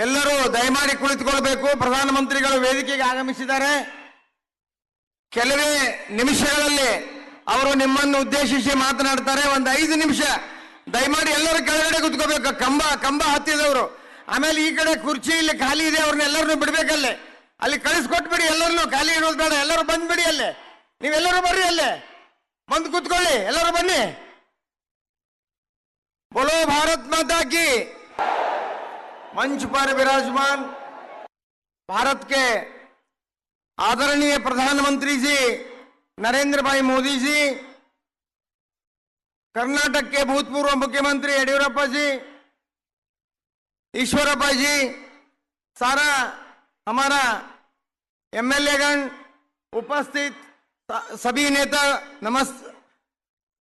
ಎಲ್ಲರೂ ದಯಮಾಡಿ ಕುಳಿತುಕೊಳ್ಳಬೇಕು. ಪ್ರಧಾನಮಂತ್ರಿಗಳು ವೇದಿಕೆಗೆ ಆಗಮಿಸಿದ್ದಾರೆ. ಕೆಲವೇ ನಿಮಿಷಗಳಲ್ಲಿ ಅವರು ನಿಮ್ಮನ್ನು ಉದ್ದೇಶಿಸಿ ಮಾತನಾಡ್ತಾರೆ. ಒಂದು 5 ನಿಮಿಷ ದಯಮಾಡಿ ಎಲ್ಲರೂ ಕೆಳಗಡೆ ಕೂತ್ಕೋಬೇಕು. ಕಂಬ ಹತ್ತಿದವರು, ಆಮೇಲೆ ಈ ಕಡೆ ಕುರ್ಚಿ ಇಲ್ಲಿ ಖಾಲಿ ಇದೆ, ಅವ್ರನ್ನೆಲ್ಲರನ್ನು ಬಿಡ್ಬೇಕಲ್ಲೇ. ಅಲ್ಲಿ ಕಳಿಸ್ಕೊಟ್ಬಿಡಿ, ಎಲ್ಲರನ್ನು ಖಾಲಿ ಇರೋದು ಬೇಡ, ಎಲ್ಲರೂ ಬಂದ್ಬಿಡಿ. ಅಲ್ಲೇ ನೀವೆಲ್ಲರೂ ಬರ್ರಿ, ಅಲ್ಲೇ ಬಂದು ಕೂತ್ಕೊಳ್ಳಿ, ಎಲ್ಲರೂ ಬನ್ನಿ. बोलो भारत माता की। मंच पर विराजमान भारत के आदरणीय प्रधानमंत्री जी नरेंद्र भाई मोदी जी, कर्नाटक के भूतपूर्व मुख्यमंत्री येडियुरप्पा जी, ईश्वरप्पा जी, सारा हमारा एमएलए गण उपस्थित, सभी नेता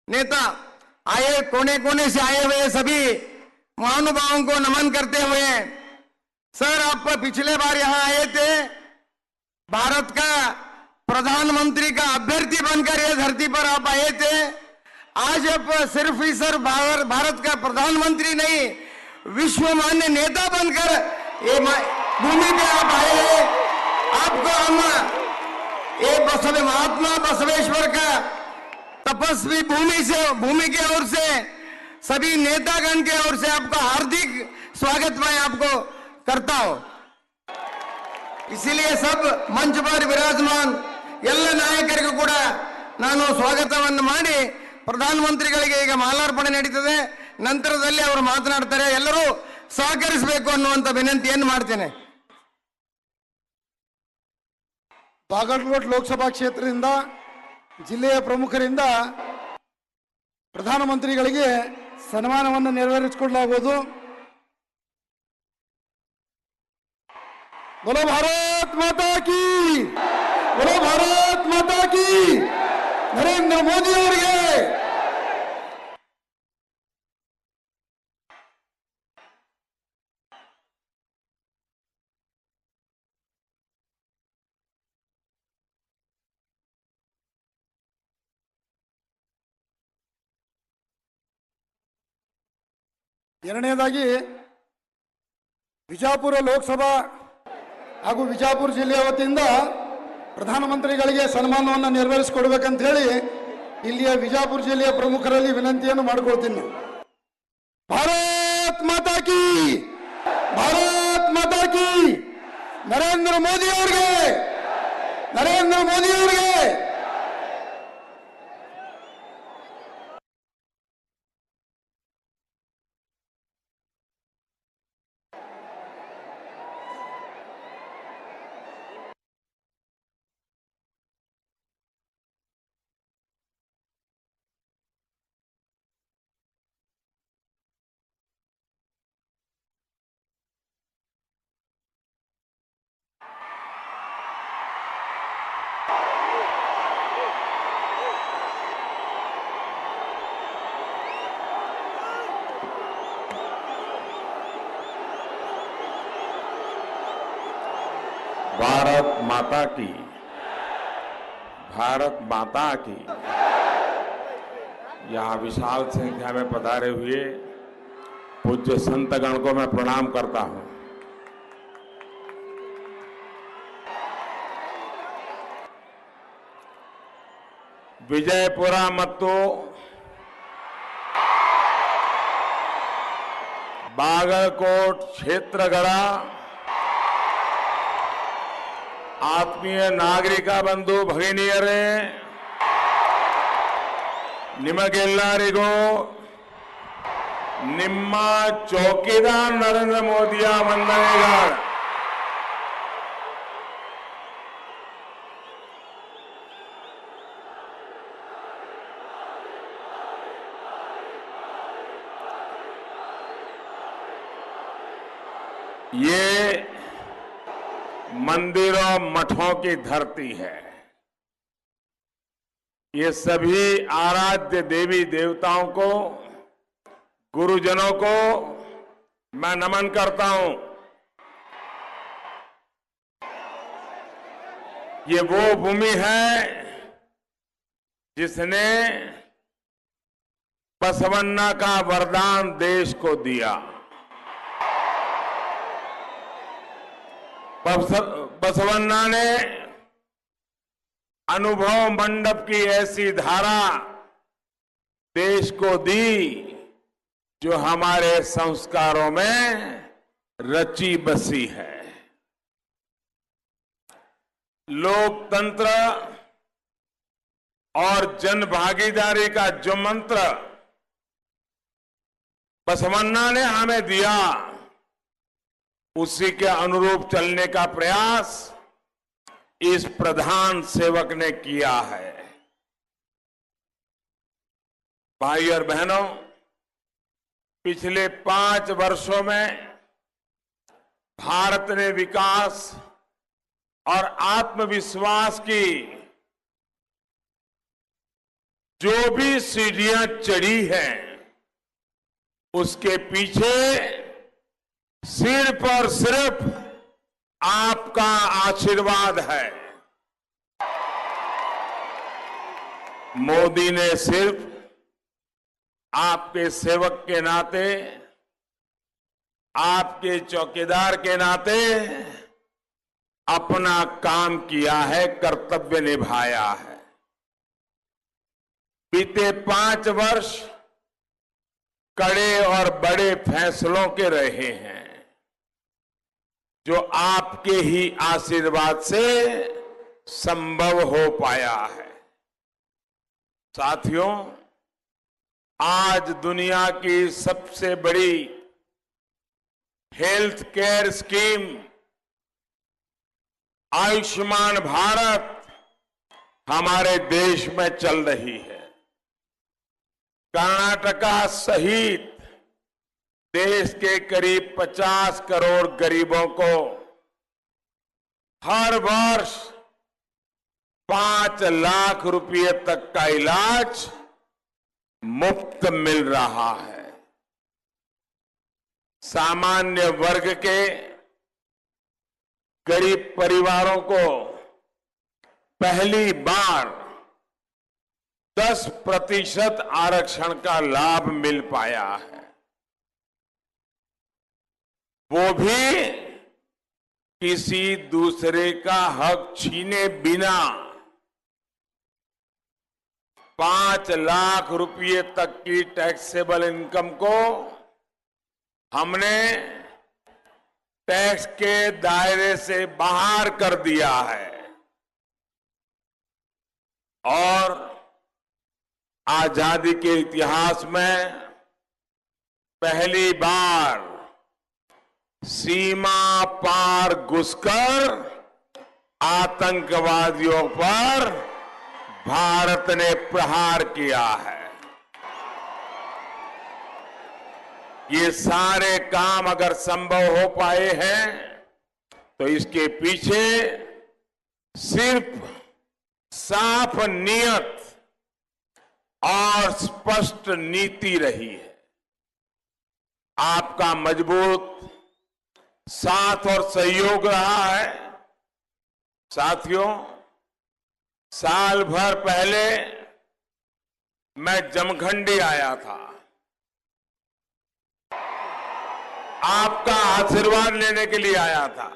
नेता आए, कोने कोने से आए हुए सभी महानुभावों को नमन करते हुए, सर आप पिछले बार यहां आए थे, भारत का प्रधानमंत्री का अभ्यर्थी बनकर ये धरती पर आप आए थे। आज आप सिर्फ ही सर भारत का प्रधानमंत्री नहीं, विश्वमान्य नेता बनकर ये भूमि पे आप आए हैं। आपको हम ये महात्मा बसवेश्वर का तपस्वी भूमि के ओर से, सभी नेतागण के ओर से आपका हार्दिक स्वागत मैं आपको करता हूं। इसीलिए सब मंच पर विराजमान ಎಲ್ಲ ನಾಯಕರಿಗೂ ಕೂಡ ನಾನು ಸ್ವಾಗತವನ್ನು ಮಾಡಿ ಪ್ರಧಾನಮಂತ್ರಿಗಳಿಗೆ ಈಗ ಮಾಲಾರ್ಪಣೆ ನಡೀತದೆ. ನಂತರದಲ್ಲಿ ಅವರು ಮಾತನಾಡ್ತಾರೆ. ಎಲ್ಲರೂ ಸಹಕರಿಸಬೇಕು ಅನ್ನುವಂತ ವಿನಂತಿಯನ್ನು ಮಾಡ್ತೇನೆ. ಬಾಗಲಕೋಟೆ ಲೋಕಸಭಾ ಕ್ಷೇತ್ರದಿಂದ ಜಿಲ್ಲೆಯ ಪ್ರಮುಖರಿಂದ ಪ್ರಧಾನಮಂತ್ರಿಗಳಿಗೆ ಸನ್ಮಾನವನ್ನು ನೆರವೇರಿಸಿಕೊಳ್ಳಲಾಗುವುದು. बोलो भारत माता की, बोलो भारत माता की। नरेंद्र मोदी ಅವರಿಗೆ ಎರಡನೇದಾಗಿ ವಿಜಯಪುರ ಲೋಕಸಭಾ ಹಾಗೂ ವಿಜಯಪುರ ಜಿಲ್ಲೆಯ ವತಿಯಿಂದ ಪ್ರಧಾನಮಂತ್ರಿಗಳಿಗೆ ಸನ್ಮಾನವನ್ನು ನೆರವೇರಿಸಿಕೊಡ್ಬೇಕಂತ ಹೇಳಿ ಇಲ್ಲಿಯ ವಿಜಯಪುರ ಜಿಲ್ಲೆಯ ಪ್ರಮುಖರಲ್ಲಿ ವಿನಂತಿಯನ್ನು ಮಾಡಿಕೊಳ್ತೀನಿ. ಭಾರತ್ ಮಾತಾ ಕಿ, ಭಾರತ್ ಮಾತಾ ಕಿ। ನರೇಂದ್ರ ಮೋದಿ ಅವರಿಗೆ, ನರೇಂದ್ರ ಮೋದಿ ಅವರಿಗೆ। भारत माता की, भारत माता की। यहाँ विशाल संख्या में पधारे हुए पूज्य संतगण को मैं प्रणाम करता हूं। ವಿಜಯಪುರ ಮತ್ತು ಬಾಗಲಕೋಟ್ ಕ್ಷೇತ್ರಗಳ ಆತ್ಮೀಯ ನಾಗರಿಕ ಬಂಧು ಭಗಿನಿಯರೇ, ನಿಮಗೆಲ್ಲರಿಗೂ ನಿಮ್ಮ ಚೌಕಿದಾರ್ ನರೇಂದ್ರ ಮೋದಿಯ ವಂದನೆಗಳು. ये मंदिरों मठों की धरती है। ये सभी आराध्य देवी देवताओं को, गुरुजनों को मैं नमन करता हूं। ये वो भूमि है जिसने बसवन्ना का वरदान देश को दिया। बसवन्ना ने अनुभव मंडप की ऐसी धारा देश को दी जो हमारे संस्कारों में रची बसी है। लोकतंत्र और जन भागीदारी का जो मंत्र बसवन्ना ने हमें दिया, उसी के अनुरूप चलने का प्रयास इस प्रधान सेवक ने किया है। भाई और बहनों, पिछले 5 वर्षों में भारत ने विकास और आत्मविश्वास की जो भी सीढ़ियां चढ़ी हैं, उसके पीछे सिर्फ और सिर्फ आपका आशीर्वाद है। मोदी ने सिर्फ आपके सेवक के नाते, आपके चौकीदार के नाते अपना काम किया है, कर्तव्य निभाया है। बीते 5 वर्ष कड़े और बड़े फैसलों के रहे हैं, जो आपके ही आशीर्वाद से संभव हो पाया है। साथियों, आज दुनिया की सबसे बड़ी health care scheme Ayushman Bharat हमारे देश में चल रही है। कर्नाटका सहित देश के करीब 50 करोड़ गरीबों को हर वर्ष 5 लाख रुपए तक का इलाज मुफ्त मिल रहा है। सामान्य वर्ग के गरीब परिवारों को पहली बार 10% आरक्षण का लाभ मिल पाया है, वो भी किसी दूसरे का हक छीने बिना। 5 लाख रुपए तक की टैक्सेबल इनकम को हमने टैक्स के दायरे से बाहर कर दिया है और आजादी के इतिहास में पहली बार सीमा पार घुसकर आतंकवादियों पर भारत ने प्रहार किया है। ये सारे काम अगर संभव हो पाए हैं तो इसके पीछे सिर्फ साफ नियत और स्पष्ट नीति रही है। आपका मजबूत साथ और सहयोग रहा है। साथियों, साल भर पहले मैं जमखंडी आया था, आपका आशीर्वाद लेने के लिए आया था।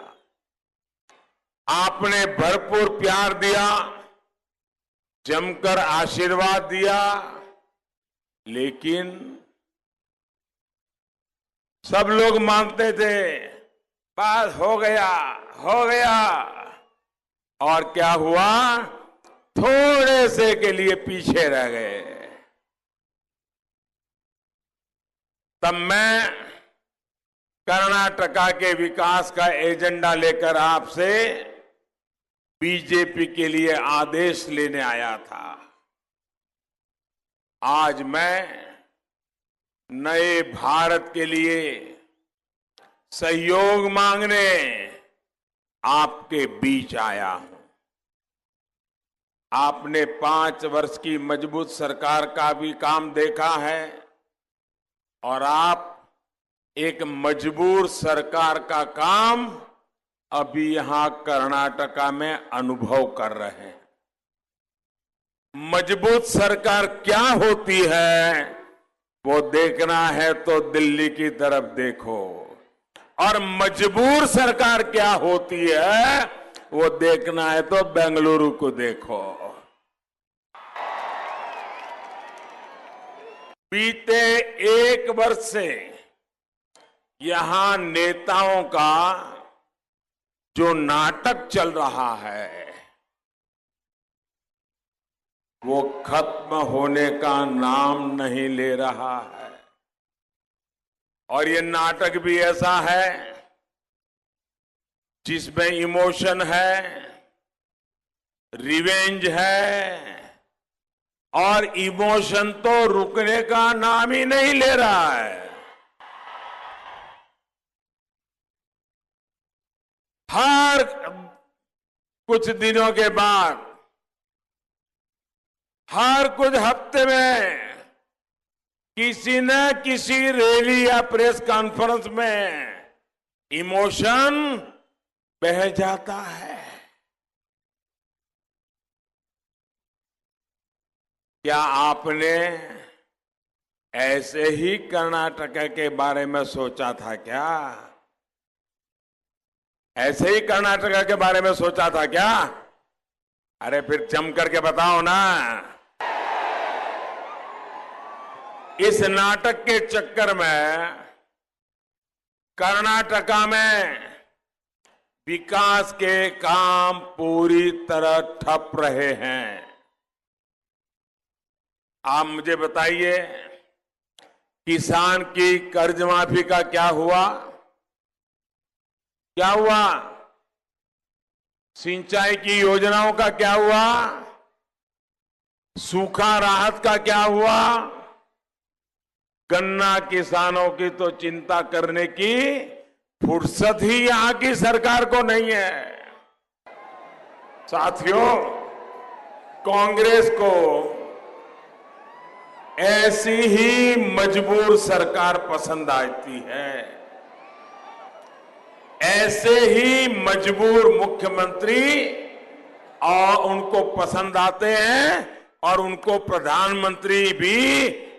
आपने भरपूर प्यार दिया, जमकर आशीर्वाद दिया, लेकिन सब लोग मानते थे बस हो गया हो गया, और क्या हुआ, थोड़े से के लिए पीछे रह गए। तब मैं कर्नाटका के विकास का एजेंडा लेकर आपसे बीजेपी के लिए आदेश लेने आया था। आज मैं नए भारत के लिए सहयोग मांगने आपके बीच आया हूं। आपने 5 वर्ष की मजबूत सरकार का भी काम देखा है और आप एक मजबूर सरकार का काम अभी यहां कर्नाटका में अनुभव कर रहे हैं। मजबूत सरकार क्या होती है वो देखना है तो दिल्ली की तरफ देखो। और मजबूर सरकार क्या होती है वो देखना है तो बेंगलुरु को देखो। बीते 1 वर्ष से यहां नेताओं का जो नाटक चल रहा है वो खत्म होने का नाम नहीं ले रहा है। और ये नाटक भी ऐसा है जिसमें इमोशन है, रिवेंज है, और इमोशन तो रुकने का नाम ही नहीं ले रहा है। हर कुछ दिनों के बाद, हर कुछ हफ्ते में किसी न किसी रैली या प्रेस कॉन्फ्रेंस में इमोशन बह जाता है। क्या आपने ऐसे ही कर्नाटक के बारे में सोचा था क्या? ऐसे ही कर्नाटक के बारे में सोचा था क्या? अरे फिर जम करके बताओ ना। इस नाटक के चक्कर में कर्नाटका में विकास के काम पूरी तरह ठप रहे हैं। आप मुझे बताइए, किसान की कर्ज माफी का क्या हुआ? क्या हुआ? सिंचाई की योजनाओं का क्या हुआ? सूखा राहत का क्या हुआ? गन्ना किसानों की तो चिंता करने की फुर्सत ही यहां की सरकार को नहीं है। साथियों, कांग्रेस को ऐसी ही मजबूर सरकार पसंद आती है। ऐसे ही मजबूर मुख्यमंत्री और उनको पसंद आते हैं, और उनको प्रधानमंत्री भी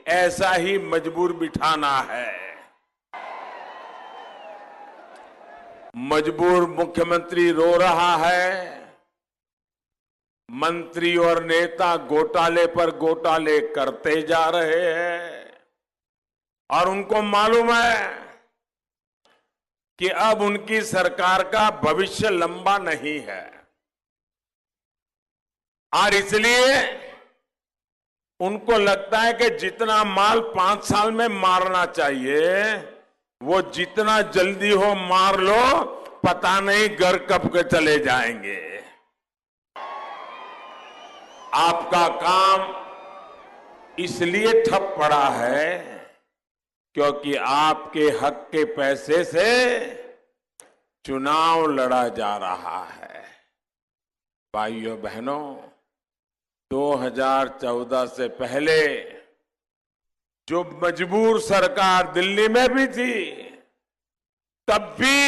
ऐसा ही मजबूर बिठाना है। मजबूर मुख्यमंत्री रो रहा है, मंत्री और नेता घोटाले पर घोटाले करते जा रहे हैं, और उनको मालूम है कि अब उनकी सरकार का भविष्य लंबा नहीं है, और इसलिए उनको लगता है कि जितना माल 5 साल में मारना चाहिए वो जितना जल्दी हो मार लो, पता नहीं घर कब के चले जाएंगे। आपका काम इसलिए ठप पड़ा है क्योंकि आपके हक के पैसे से चुनाव लड़ा जा रहा है। भाइयों बहनों, 2014 से पहले जो मजबूर सरकार दिल्ली में भी थी, तब भी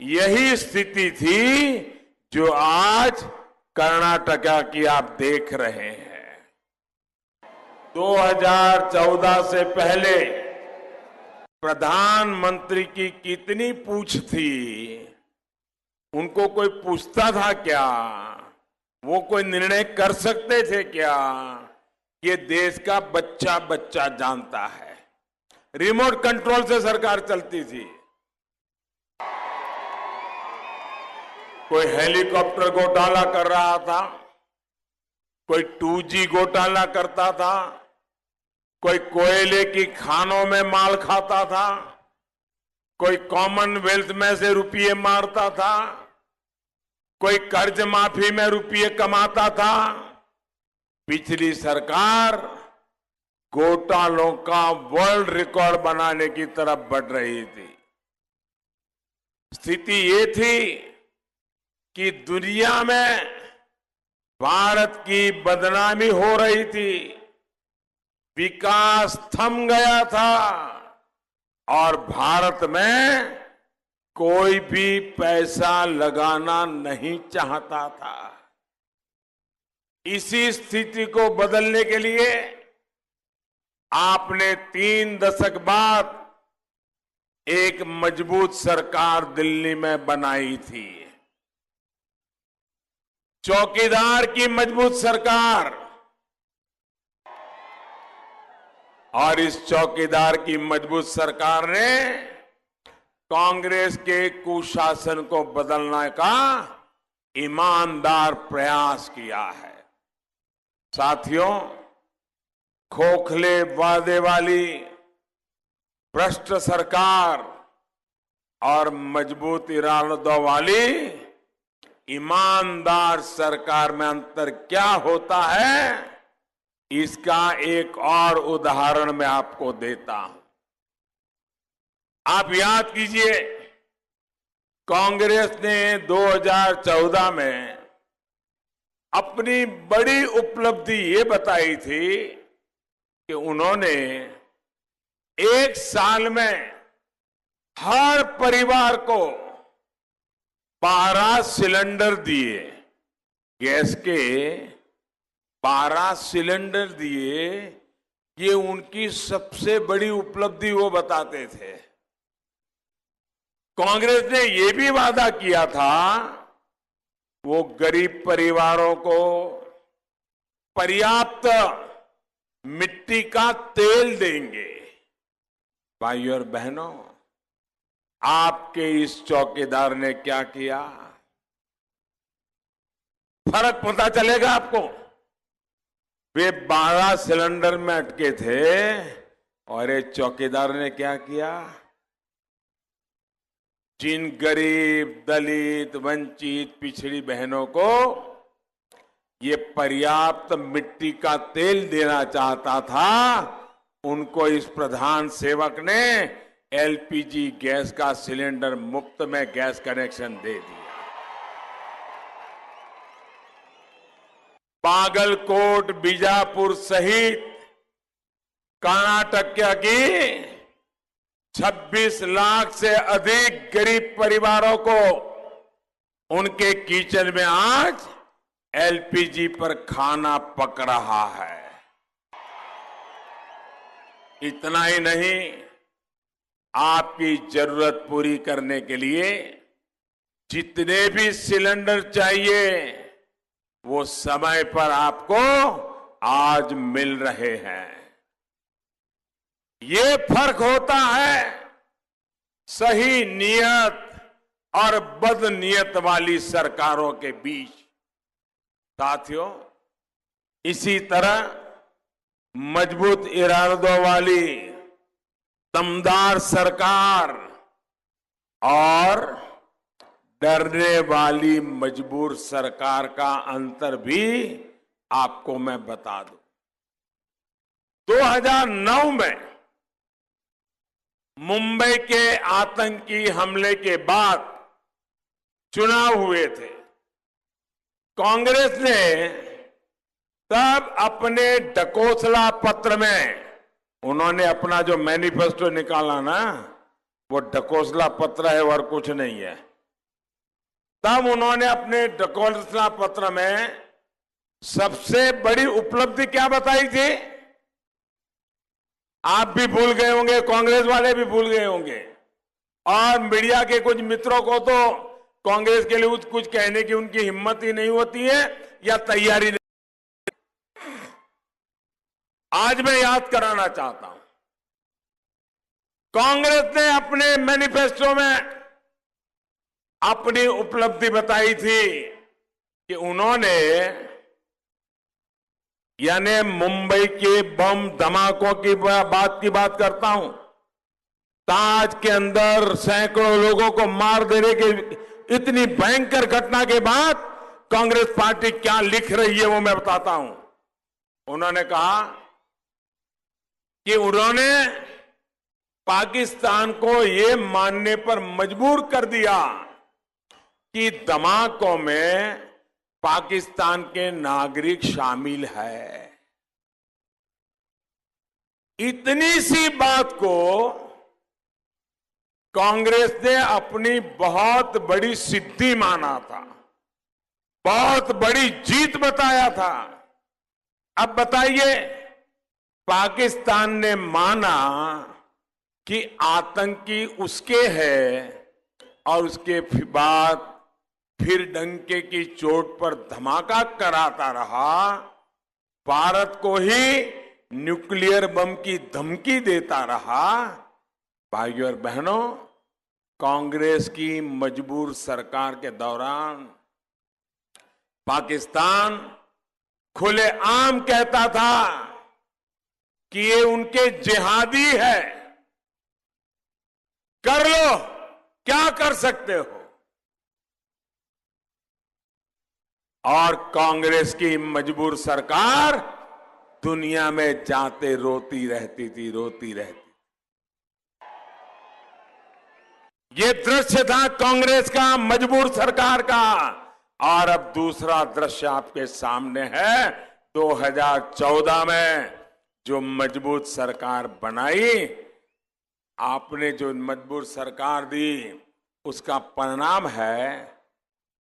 यही स्थिति थी जो आज कर्नाटका की आप देख रहे हैं। 2014 से पहले प्रधानमंत्री की कितनी पूछ थी? उनको कोई पूछता था क्या? वो कोई निर्णय कर सकते थे क्या? ये देश का बच्चा बच्चा जानता है। रिमोट कंट्रोल से सरकार चलती थी। कोई हेलीकॉप्टर घोटाला कर रहा था, कोई 2G घोटाला करता था, कोई कोयले की खानों में माल खाता था, कोई कॉमनवेल्थ में से रुपये मारता था, कोई कर्ज माफी में रुपये कमाता था। पिछली सरकार घोटालों का वर्ल्ड रिकॉर्ड बनाने की तरफ बढ़ रही थी। स्थिति ये थी कि दुनिया में भारत की बदनामी हो रही थी, विकास थम गया था, और भारत में कोई भी पैसा लगाना नहीं चाहता था। इसी स्थिति को बदलने के लिए आपने 3 दशक बाद एक मजबूत सरकार दिल्ली में बनाई थी। चौकीदार की मजबूत सरकार, और इस चौकीदार की मजबूत सरकार ने कांग्रेस के कुशासन को बदलने का ईमानदार प्रयास किया है। साथियों, खोखले वादे वाली भ्रष्ट सरकार और मजबूत इरादों वाली ईमानदार सरकार में अंतर क्या होता है, इसका एक और उदाहरण मैं आपको देता हूं। आप याद कीजिए, कांग्रेस ने 2014 में अपनी बड़ी उपलब्धि ये बताई थी कि उन्होंने एक साल में हर परिवार को 12 सिलेंडर दिए, गैस के 12 सिलेंडर दिए। ये उनकी सबसे बड़ी उपलब्धि वो बताते थे। कांग्रेस ने ये भी वादा किया था वो गरीब परिवारों को पर्याप्त मिट्टी का तेल देंगे। भाइयों और बहनों, आपके इस चौकीदार ने क्या किया? फर्क पता चलेगा आपको। वे 12 सिलेंडर में अटके थे और ये चौकीदार ने क्या किया? जिन गरीब, दलित, वंचित, पिछड़ी बहनों को ये पर्याप्त मिट्टी का तेल देना चाहता था, उनको इस प्रधान सेवक ने एलपीजी गैस का सिलेंडर मुफ्त में गैस कनेक्शन दे दिया। बागलकोट, बीजापुर सहित कर्नाटक की 26 लाख से अधिक गरीब परिवारों को उनके किचन में आज एलपीजी पर खाना पक रहा है। इतना ही नहीं, आपकी जरूरत पूरी करने के लिए जितने भी सिलेंडर चाहिए वो समय पर आपको आज मिल रहे हैं। ये फर्क होता है सही नियत और बदनीयत वाली सरकारों के बीच। साथियों, इसी तरह मजबूत इरादों वाली दमदार सरकार और डरने वाली मजबूर सरकार का अंतर भी आपको मैं बता दूं। 2009 में मुंबई के आतंकी हमले के बाद चुनाव हुए थे। कांग्रेस ने तब अपने ढकोसला पत्र में, उन्होंने अपना जो मैनिफेस्टो निकाला ना, वो ढकोसला पत्र है और कुछ नहीं है। तब उन्होंने अपने ढकोसला पत्र में सबसे बड़ी उपलब्धि क्या बताई थी? आप भी भूल गए होंगे, कांग्रेस वाले भी भूल गए होंगे, और मीडिया के कुछ मित्रों को तो कांग्रेस के लिए कुछ कहने की उनकी हिम्मत ही नहीं होती है या तैयारी नहीं। आज मैं याद कराना चाहता हूं, कांग्रेस ने अपने मैनिफेस्टो में अपनी उपलब्धि बताई थी कि उन्होंने, यानी मुंबई के बम धमाकों की बात करता हूं, ताज के अंदर सैकड़ों लोगों को मार देने के इतनी भयंकर घटना के बाद कांग्रेस पार्टी क्या लिख रही है वो मैं बताता हूं। उन्होंने कहा कि उन्होंने पाकिस्तान को ये मानने पर मजबूर कर दिया कि धमाकों में पाकिस्तान के नागरिक शामिल है। इतनी सी बात को कांग्रेस ने अपनी बहुत बड़ी सिद्धि माना था, बहुत बड़ी जीत बताया था। अब बताइए, पाकिस्तान ने माना कि आतंकी उसके है और उसके बाद फिर डंके की चोट पर धमाका कराता रहा, भारत को ही न्यूक्लियर बम की धमकी देता रहा। भाइयों और बहनों, कांग्रेस की मजबूर सरकार के दौरान पाकिस्तान खुलेआम कहता था कि ये उनके जिहादी है, कर लो, क्या कर सकते हो। और कांग्रेस की मजबूर सरकार दुनिया में जाते रोती रहती थी, रोती रहती। ये दृश्य था कांग्रेस का, मजबूर सरकार का। और अब दूसरा दृश्य आपके सामने है। 2014 में जो मजबूत सरकार बनाई, आपने जो मजबूत सरकार दी, उसका परिणाम है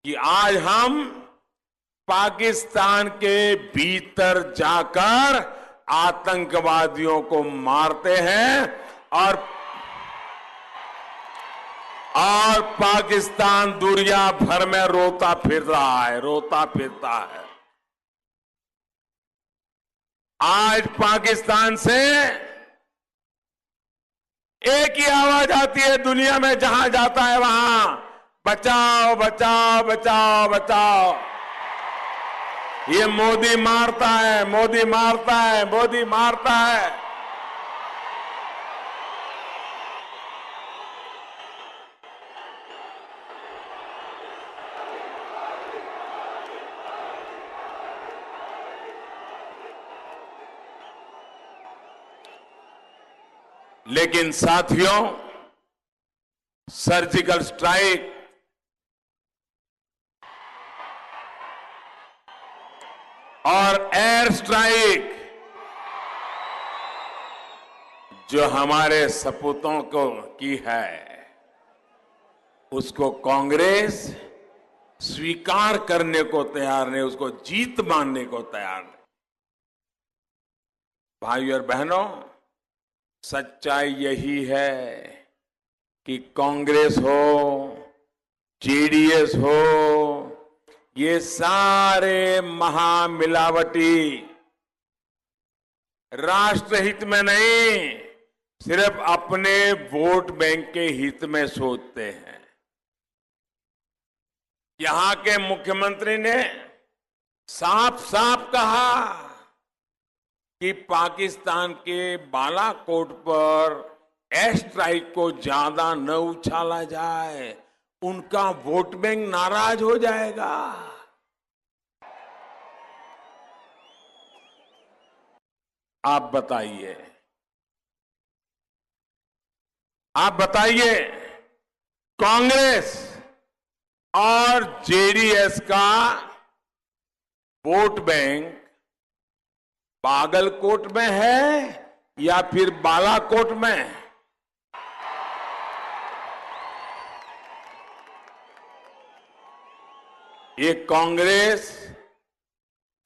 कि आज हम पाकिस्तान के भीतर जाकर आतंकवादियों को मारते हैं और पाकिस्तान दुनिया भर में रोता फिर रहा है, रोता फिरता है। आज पाकिस्तान से एक ही आवाज आती है दुनिया में, जहां जाता है वहां, बचाओ बचाओ बचाओ बचाओ। ये मोदी मारता है, मोदी मारता है, मोदी मारता है। लेकिन साथियों, सर्जिकल स्ट्राइक और एयर स्ट्राइक जो हमारे सपूतों को की है, उसको कांग्रेस स्वीकार करने को तैयार नहीं, उसको जीत मानने को तैयार नहीं। भाइयों और बहनों, सच्चाई यही है कि कांग्रेस हो, जेडीएस हो, ये सारे महामिलावटी राष्ट्रहित में नहीं, सिर्फ अपने वोट बैंक के हित में सोचते हैं। यहां के मुख्यमंत्री ने साफ साफ कहा कि पाकिस्तान के बालाकोट पर एयर स्ट्राइक को ज्यादा न उछाला जाए, उनका वोट बैंक नाराज हो जाएगा। आप बताइए, कांग्रेस और जेडीएस का वोट बैंक बागलकोट में है या फिर बालाकोट में? ये कांग्रेस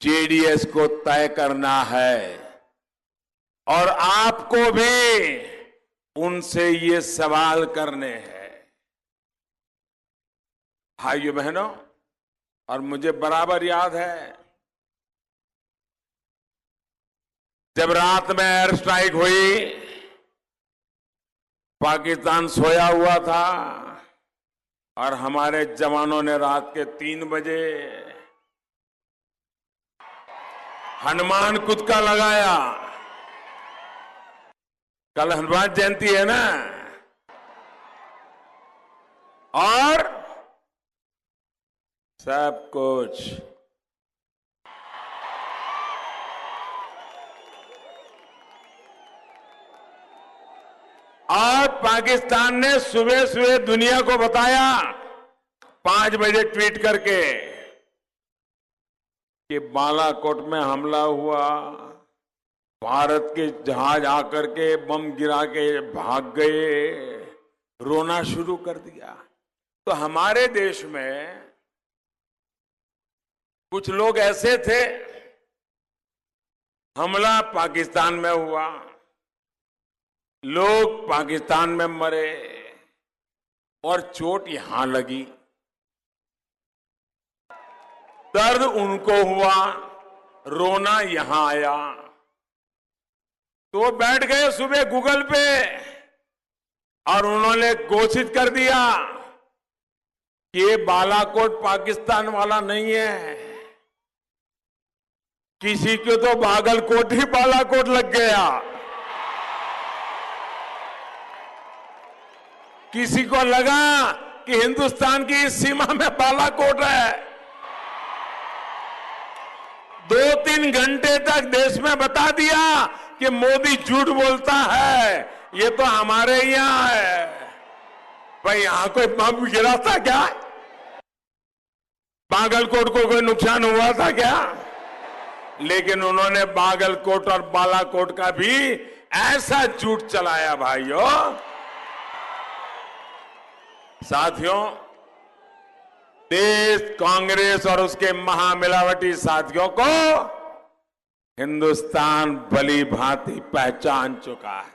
जेडीएस को तय करना है और आपको भी उनसे ये सवाल करने हैं। भाइयों बहनों, और मुझे बराबर याद है जब रात में एयर स्ट्राइक हुई, पाकिस्तान सोया हुआ था और हमारे जवानों ने रात के 3 बजे हनुमान कुदका लगाया। कल हनुमान जयंती है ना, और सब कुछ और पाकिस्तान ने सुबह सुबह दुनिया को बताया 5 बजे ट्वीट करके कि बालाकोट में हमला हुआ, भारत के जहाज आकर के बम गिरा के भाग गए, रोना शुरू कर दिया। तो हमारे देश में कुछ लोग ऐसे थे, हमला पाकिस्तान में हुआ, लोग पाकिस्तान में मरे और चोट यहां लगी, दर्द उनको हुआ, रोना यहां आया, तो बैठ गए सुबह गूगल पे और उन्होंने घोषित कर दिया कि ये बालाकोट पाकिस्तान वाला नहीं है, किसी को तो बागलकोट ही बालाकोट लग गया, किसी को लगा कि हिंदुस्तान की इस सीमा में बालाकोट है। 2-3 घंटे तक देश में बता दिया कि मोदी झूठ बोलता है, ये तो हमारे यहां है। भाई यहां कोई बम गिरा था क्या? बागलकोट को कोई नुकसान हुआ था क्या? लेकिन उन्होंने बागलकोट और बालाकोट का भी ऐसा झूठ चलाया भाइयों। साथियों, देश कांग्रेस और उसके महामिलावटी साथियों को हिंदुस्तान भली भांति पहचान चुका है।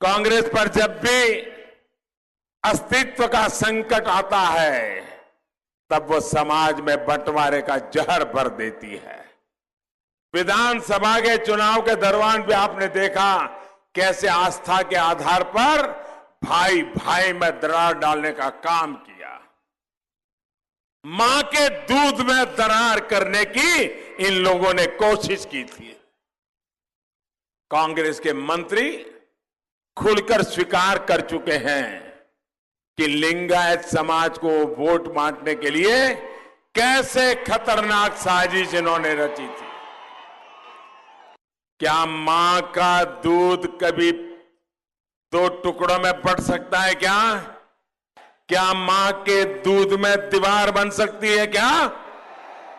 कांग्रेस पर जब भी अस्तित्व का संकट आता है तब वो समाज में बंटवारे का जहर भर देती है। विधानसभा के चुनाव के दौरान भी आपने देखा कैसे आस्था के आधार पर भाई भाई में दरार डालने का काम किया। मां के दूध में दरार करने की इन लोगों ने कोशिश की थी। कांग्रेस के मंत्री खुलकर स्वीकार कर चुके हैं कि लिंगायत समाज को वोट बांटने के लिए कैसे खतरनाक साजिश इन्होंने रची थी। क्या मां का दूध कभी 2 टुकड़ों में बंट सकता है क्या? क्या मां के दूध में दीवार बन सकती है क्या?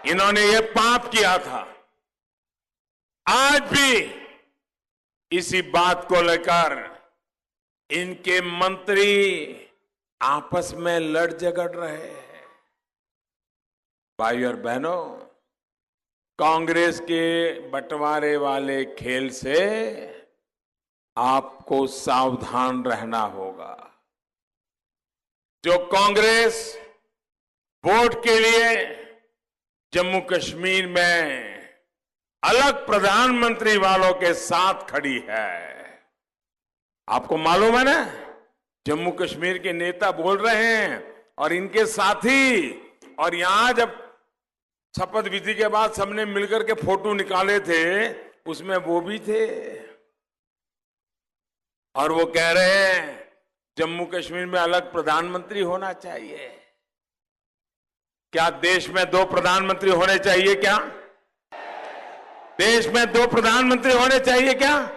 इन्होंने ये पाप किया था। आज भी इसी बात को लेकर इनके मंत्री आपस में लड़ झगड़ रहे हैं। भाई और बहनों, कांग्रेस के बंटवारे वाले खेल से आपको सावधान रहना होगा। जो कांग्रेस वोट के लिए जम्मू कश्मीर में अलग प्रधानमंत्री वालों के साथ खड़ी है, आपको मालूम है ना, जम्मू कश्मीर के नेता बोल रहे हैं और इनके साथी, और यहां जब शपथ विधि के बाद सबने मिलकर के फोटो निकाले थे उसमें वो भी थे, और वो कह रहे हैं जम्मू कश्मीर में अलग प्रधानमंत्री होना चाहिए। क्या देश में 2 प्रधानमंत्री होने चाहिए क्या? देश में 2 प्रधानमंत्री होने चाहिए क्या?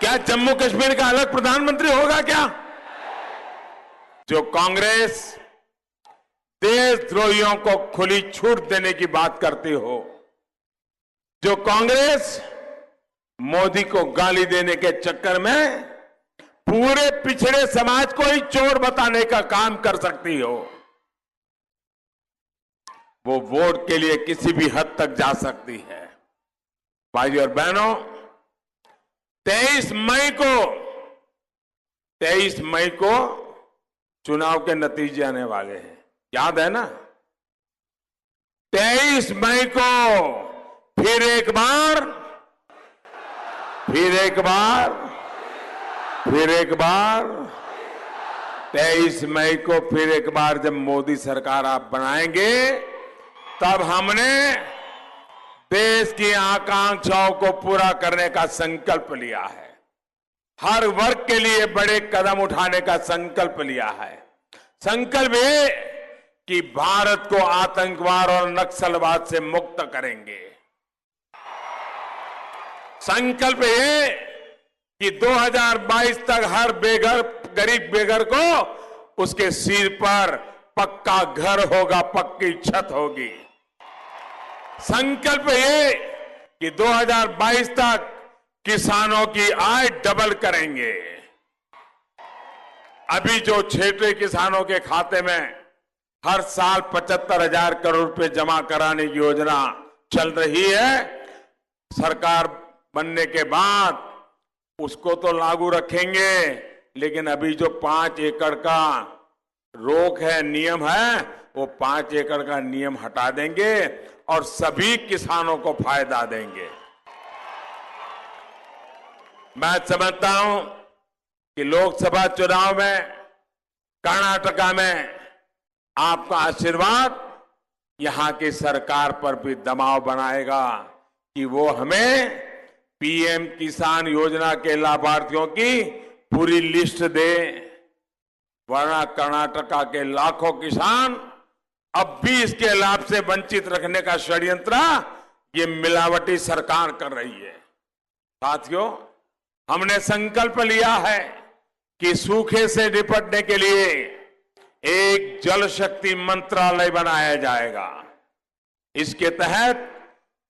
क्या जम्मू कश्मीर का अलग प्रधानमंत्री होगा क्या? जो कांग्रेस देशद्रोहियों को खुली छूट देने की बात करती हो, जो कांग्रेस मोदी को गाली देने के चक्कर में पूरे पिछड़े समाज को ही चोर बताने का काम कर सकती हो, वो वोट के लिए किसी भी हद तक जा सकती है। भाई और बहनों, 23 मई को चुनाव के नतीजे आने वाले हैं, याद है ना? 23 मई को फिर एक बार 23 मई को फिर एक बार जब मोदी सरकार आप बनाएंगे, तब हमने देश की आकांक्षाओं को पूरा करने का संकल्प लिया है। हर वर्ग के लिए बड़े कदम उठाने का संकल्प लिया है। संकल्प ये कि भारत को आतंकवाद और नक्सलवाद से मुक्त करेंगे। संकल्प ये कि 2022 तक हर गरीब बेघर को उसके सिर पर पक्का घर होगा, पक्की छत होगी। संकल्प ये कि 2022 तक किसानों की आय डबल करेंगे। अभी जो क्षेत्रीय किसानों के खाते में हर साल 75,000 करोड़ रुपए जमा कराने की योजना चल रही है, सरकार बनने के बाद उसको तो लागू रखेंगे, लेकिन अभी जो 5 एकड़ का रोक है, नियम है, वो 5 एकड़ का नियम हटा देंगे और सभी किसानों को फायदा देंगे। मैं समझता हूं कि लोकसभा चुनाव में कर्नाटका में आपका आशीर्वाद यहां की सरकार पर भी दबाव बनाएगा कि वो हमें पीएम किसान योजना के लाभार्थियों की पूरी लिस्ट दे, वरना कर्नाटका के लाखों किसान अब भी इसके लाभ से वंचित रखने का षड्यंत्र ये मिलावटी सरकार कर रही है। साथियों, हमने संकल्प लिया है कि सूखे से निपटने के लिए एक जल शक्ति मंत्रालय बनाया जाएगा। इसके तहत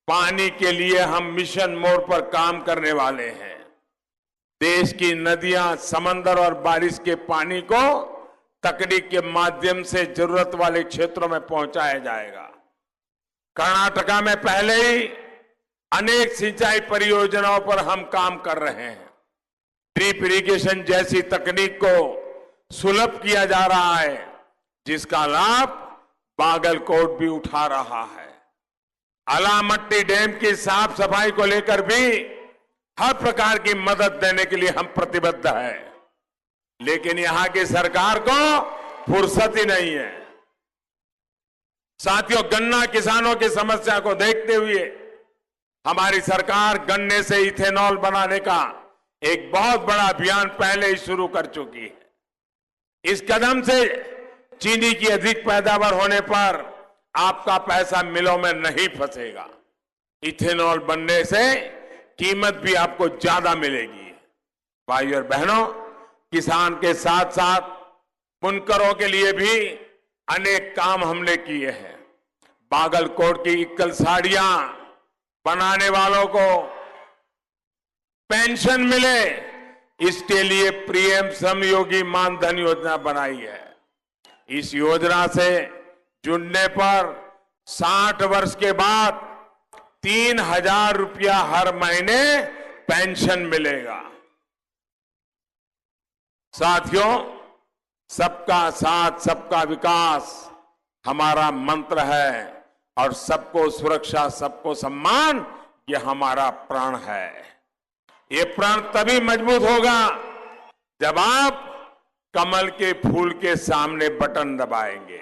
पानी के लिए हम मिशन मोड पर काम करने वाले हैं। देश की नदियां, समंदर और बारिश के पानी को तकनीक के माध्यम से जरूरत वाले क्षेत्रों में पहुंचाया जाएगा। कर्नाटका में पहले ही अनेक सिंचाई परियोजनाओं पर हम काम कर रहे हैं। ड्रिप इरिगेशन जैसी तकनीक को सुलभ किया जा रहा है, जिसका लाभ बागलकोट भी उठा रहा है। अलामट्टी डैम की साफ सफाई को लेकर भी हर प्रकार की मदद देने के लिए हम प्रतिबद्ध हैं, लेकिन यहां की सरकार को फुर्सत ही नहीं है। साथियों, गन्ना किसानों की समस्या को देखते हुए हमारी सरकार गन्ने से इथेनॉल बनाने का एक बहुत बड़ा अभियान पहले ही शुरू कर चुकी है। इस कदम से चीनी की अधिक पैदावार होने पर आपका पैसा मिलों में नहीं फंसेगा। इथेनॉल बनने से कीमत भी आपको ज्यादा मिलेगी। भाइयों और बहनों, किसान के साथ साथ बुनकरों के लिए भी अनेक काम हमने किए हैं। बागलकोट की इक्कल साड़ियां बनाने वालों को पेंशन मिले, इसके लिए पीएम श्रमयोगी मानधन योजना बनाई है। इस योजना से जुड़ने पर 60 वर्ष के बाद 3,000 रुपया हर महीने पेंशन मिलेगा। साथियों, सबका साथ सबका विकास हमारा मंत्र है और सबको सुरक्षा, सबको सम्मान, ये हमारा प्रण है। ये प्रण तभी मजबूत होगा जब आप कमल के फूल के सामने बटन दबाएंगे।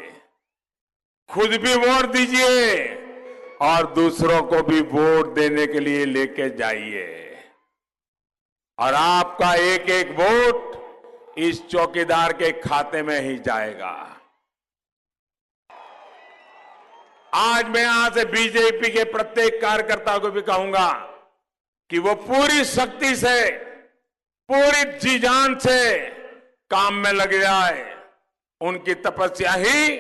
खुद भी वोट दीजिए और दूसरों को भी वोट देने के लिए लेके जाइए। और आपका एक एक वोट इस चौकीदार के खाते में ही जाएगा। आज मैं यहां से बीजेपी के प्रत्येक कार्यकर्ता को भी कहूंगा कि वो पूरी शक्ति से, पूरी जी जान से काम में लग जाए। उनकी तपस्या ही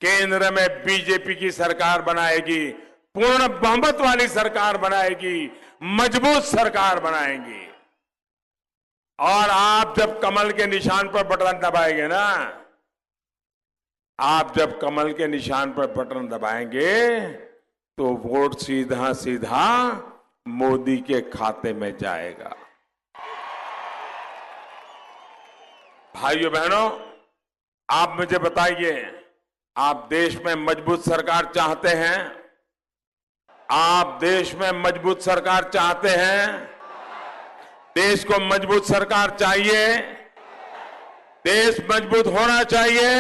केंद्र में बीजेपी की सरकार बनाएगी, पूर्ण बहुमत वाली सरकार बनाएगी, मजबूत सरकार बनाएगी। और आप जब कमल के निशान पर बटन दबाएंगे ना, आप जब कमल के निशान पर बटन दबाएंगे तो वोट सीधा सीधा मोदी के खाते में जाएगा। भाइयों बहनों, आप मुझे बताइए, आप देश में मजबूत सरकार चाहते हैं? आप देश में मजबूत सरकार चाहते हैं? देश को मजबूत सरकार चाहिए। देश मजबूत होना चाहिए।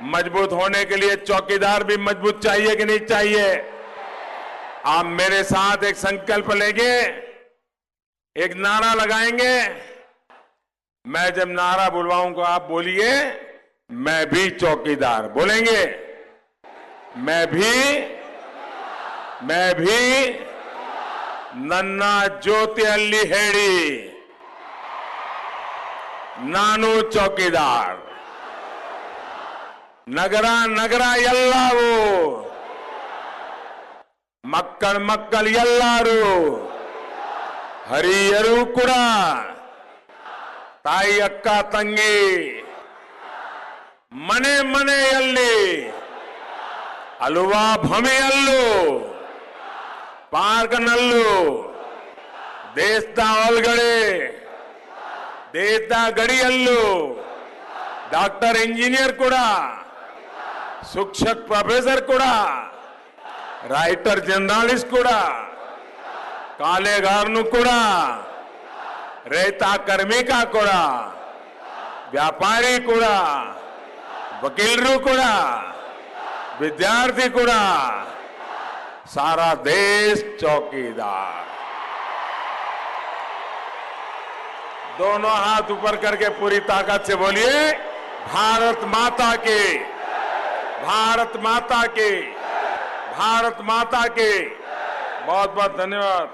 मजबूत होने के लिए चौकीदार भी मजबूत चाहिए कि नहीं चाहिए? आप मेरे साथ एक संकल्प लेंगे, एक नारा लगाएंगे। मैं जब नारा बुलवाऊंगा आप बोलिए, मैं भी चौकीदार। बोलेंगे? मैं भी नन्ना ज्योति अल्ली हेड़ी, नानू चौकीदार, नगरा नगरा यल्लावू, मक्कल मक्कल यल्लारू, हरियरू कुड़ा, ताई अक्का तंगी, मने मने यल्ली, अलुवा भमे अल्लू, पार्क नल्लू, ದೇಶದ ಒಳಗಡೆ ದೇಶದ ಗಡಿಯಲ್ಲೂ ಡಾಕ್ಟರ್ ಇಂಜಿನಿಯರ್ ಕೂಡ ಶಿಕ್ಷಕ ಪ್ರೊಫೆಸರ್ ಕೂಡ ರೈಟರ್ ಜರ್ನಲಿಸ್ಟ್ ಕೂಡ ಕಾಲೆಗಾರನು ಕೂಡ ರೈತ ಕಾರ್ಮಿಕ ಕೂಡ ವ್ಯಾಪಾರಿ ಕೂಡ ವಕೀಲರು ಕೂಡ विद्यार्थी ಕೂಡ सारा देश चौकीदार। दोनों हाथ ऊपर करके पूरी ताकत से बोलिए भारत माता की, भारत माता की, भारत माता की। बहुत बहुत धन्यवाद।